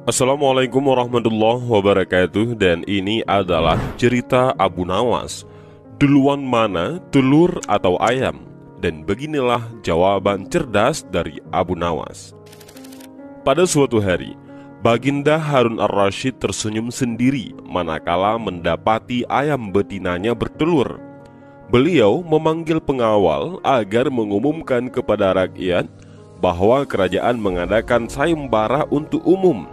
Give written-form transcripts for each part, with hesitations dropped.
Assalamualaikum warahmatullahi wabarakatuh. Dan ini adalah cerita Abu Nawas. Duluan mana, telur atau ayam? Dan beginilah jawaban cerdas dari Abu Nawas. Pada suatu hari, Baginda Harun ar-Rasyid tersenyum sendiri manakala mendapati ayam betinanya bertelur. Beliau memanggil pengawal agar mengumumkan kepada rakyat bahwa kerajaan mengadakan sayembara untuk umum.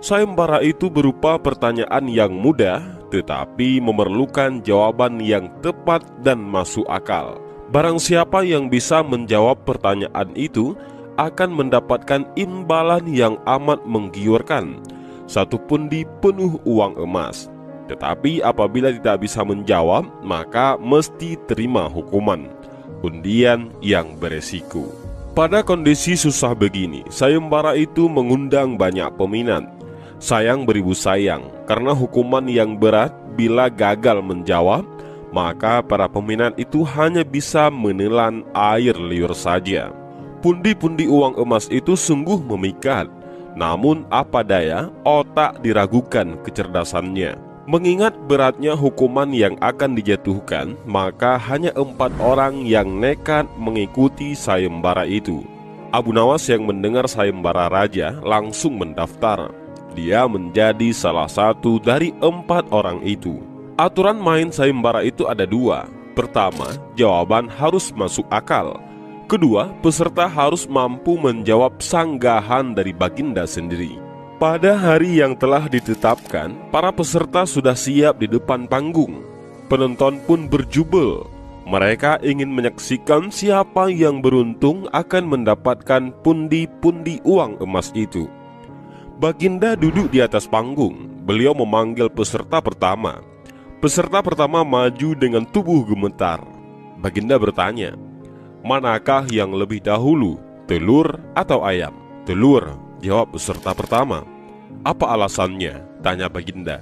Sayembara itu berupa pertanyaan yang mudah tetapi memerlukan jawaban yang tepat dan masuk akal. Barang siapa yang bisa menjawab pertanyaan itu akan mendapatkan imbalan yang amat menggiurkan, 1 pundi penuh uang emas. Tetapi apabila tidak bisa menjawab, maka mesti terima hukuman, undian yang beresiko. Pada kondisi susah begini, sayembara itu mengundang banyak peminat. Sayang beribu sayang, karena hukuman yang berat bila gagal menjawab, maka para peminat itu hanya bisa menelan air liur saja. Pundi-pundi uang emas itu sungguh memikat, namun apa daya, otak diragukan kecerdasannya. Mengingat beratnya hukuman yang akan dijatuhkan, maka hanya 4 orang yang nekat mengikuti sayembara itu. Abu Nawas yang mendengar sayembara raja langsung mendaftar. Dia menjadi salah satu dari 4 orang itu. Aturan main sayembara itu ada 2. Pertama, jawaban harus masuk akal. Kedua, peserta harus mampu menjawab sanggahan dari Baginda sendiri. Pada hari yang telah ditetapkan, para peserta sudah siap di depan panggung. Penonton pun berjubel. Mereka ingin menyaksikan siapa yang beruntung akan mendapatkan pundi-pundi uang emas itu. Baginda duduk di atas panggung. Beliau memanggil peserta pertama. Peserta pertama maju dengan tubuh gemetar. Baginda bertanya, "Manakah yang lebih dahulu, telur atau ayam?" "Telur," jawab peserta pertama. "Apa alasannya?" tanya Baginda.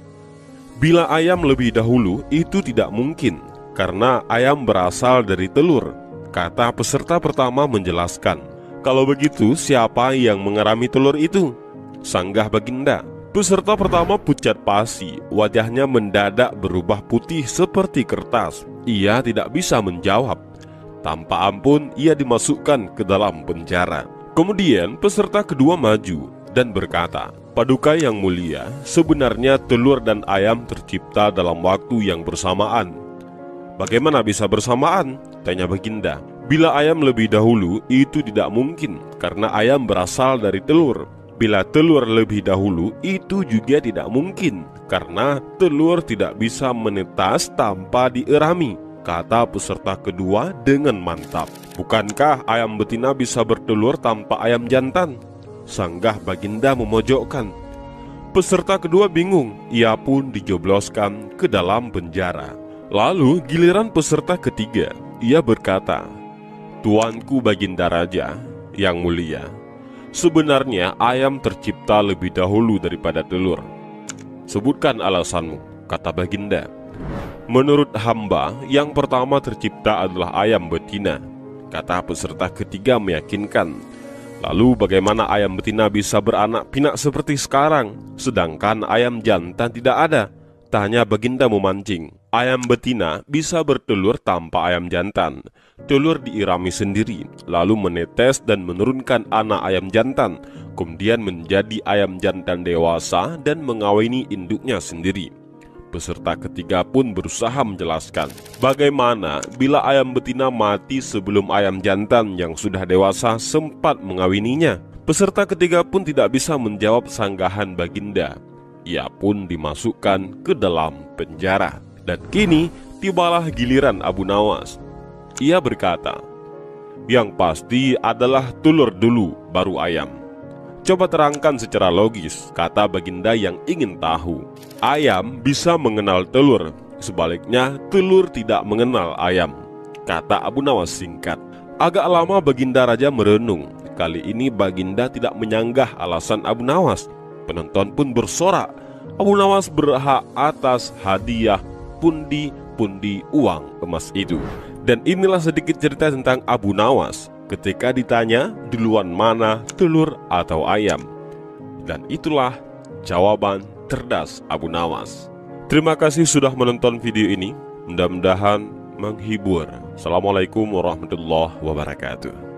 "Bila ayam lebih dahulu, itu tidak mungkin, karena ayam berasal dari telur," kata peserta pertama menjelaskan. "Kalau begitu, siapa yang mengerami telur itu?" sanggah Baginda. Peserta pertama pucat pasi, wajahnya mendadak berubah putih seperti kertas. Ia tidak bisa menjawab. Tanpa ampun ia dimasukkan ke dalam penjara. Kemudian peserta kedua maju dan berkata, "Paduka yang mulia, sebenarnya telur dan ayam tercipta dalam waktu yang bersamaan." "Bagaimana bisa bersamaan?" tanya Baginda. "Bila ayam lebih dahulu, itu tidak mungkin, karena ayam berasal dari telur. Bila telur lebih dahulu, itu juga tidak mungkin, karena telur tidak bisa menetas tanpa dierami," kata peserta kedua dengan mantap. "Bukankah ayam betina bisa bertelur tanpa ayam jantan?" sanggah Baginda memojokkan. Peserta kedua bingung, ia pun dijebloskan ke dalam penjara. Lalu giliran peserta ketiga, ia berkata, "Tuanku Baginda Raja yang mulia, sebenarnya ayam tercipta lebih dahulu daripada telur." "Sebutkan alasanmu," kata Baginda. "Menurut hamba, yang pertama tercipta adalah ayam betina," kata peserta ketiga meyakinkan. "Lalu bagaimana ayam betina bisa beranak pinak seperti sekarang, sedangkan ayam jantan tidak ada?" tanya Baginda memancing. "Ayam betina bisa bertelur tanpa ayam jantan. Telur diirami sendiri, lalu menetes dan menurunkan anak ayam jantan, kemudian menjadi ayam jantan dewasa dan mengawini induknya sendiri." Peserta ketiga pun berusaha menjelaskan, "Bagaimana bila ayam betina mati sebelum ayam jantan yang sudah dewasa sempat mengawininya?" Peserta ketiga pun tidak bisa menjawab sanggahan Baginda. Ia pun dimasukkan ke dalam penjara. Dan kini tibalah giliran Abu Nawas. Ia berkata, "Yang pasti adalah telur dulu, baru ayam." "Coba terangkan secara logis," kata Baginda yang ingin tahu. "Ayam bisa mengenal telur, sebaliknya telur tidak mengenal ayam," kata Abu Nawas singkat. Agak lama Baginda Raja merenung. Kali ini Baginda tidak menyanggah alasan Abu Nawas. Penonton pun bersorak, Abu Nawas berhak atas hadiah pundi-pundi uang emas itu. Dan inilah sedikit cerita tentang Abu Nawas ketika ditanya duluan mana, telur atau ayam. Dan itulah jawaban cerdas Abu Nawas. Terima kasih sudah menonton video ini. Mudah-mudahan menghibur. Assalamualaikum warahmatullahi wabarakatuh.